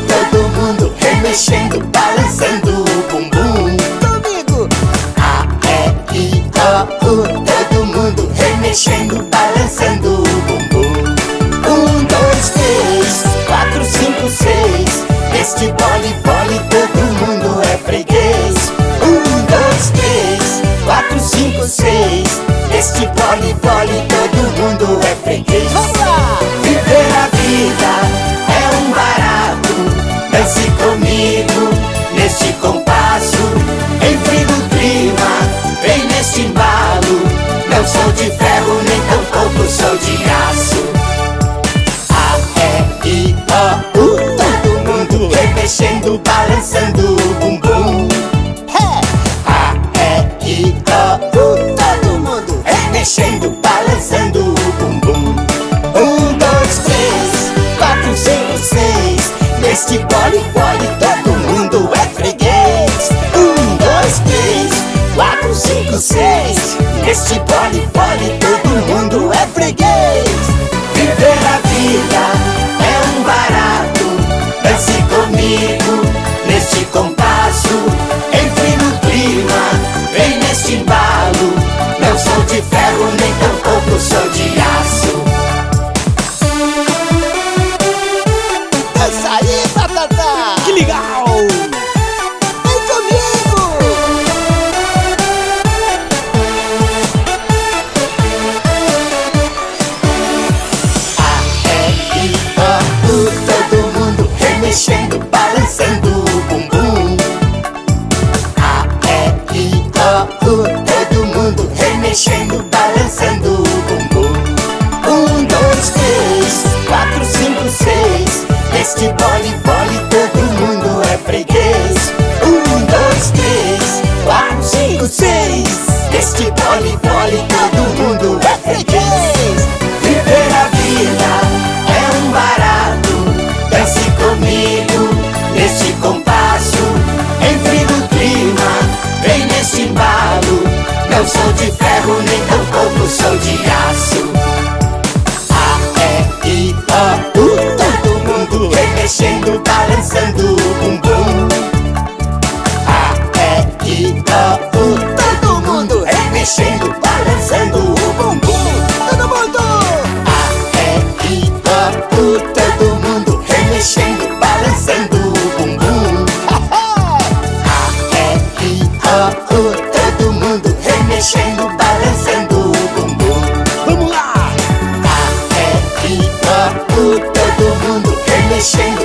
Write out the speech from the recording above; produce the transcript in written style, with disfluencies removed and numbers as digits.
Todo mundo remexendo, balançando o bumbum. Comigo! A-E-I-O-U, todo mundo remexendo, balançando o bumbum. 1, 2, 3, 4, 5, 6. Neste bole, todo mundo é freguês. 1, 2, 3, 4, 5, 6. Neste bole, todo mundo é freguês. Vamos lá! Viver a vida é um barato. Dance comigo neste compasso. Entre no clima, vem neste embalo. Não sou de ferro, nem tampouco sou de aço. A-E-I-O-U, todo mundo remexendo, balançando o bumbum. A-E-I-O-U, todo mundo remexendo, balançando o bumbum. 1, 2, 3, 4, 5, 6. Neste bole, todo mundo é freguês. 1, 2, 3, 4, 5, 6. Neste bole, todo mundo é freguês. Viver a vida é um barato. Dance comigo neste compasso. Entre no clima, vem neste embalo. Não sou de ferro, nem tampouco sou de aço. Dança aí, Batata! Que legal! Vem comigo! A-E-I-O-U, todo mundo remexendo, balançando o bumbum. A-E-I-O-U, todo mundo remexendo, balançando o bumbum. 1, 2, 3, 4, 5, 6. Neste bole, todo mundo é freguês. 1, 2, 3, 4, 5, 6. Neste bole, todo mundo é freguês. Viver a vida é um barato. Dance comigo neste compasso. Entre no clima, vem neste embalo. Não sou de ferro, nem tampouco sou de aço. A-E-I-O-U, todo mundo remexendo, balançando o bumbum. A-E-I-O-U, todo mundo remexendo, balançando o bumbum. Todo mundo! A-E-I-O-U, todo mundo remexendo, balançando o bumbum. A-E-I-O-U, todo mundo remexendo, balançando o bumbum. Vamos lá! A-E-I-O-U, todo mundo remexendo,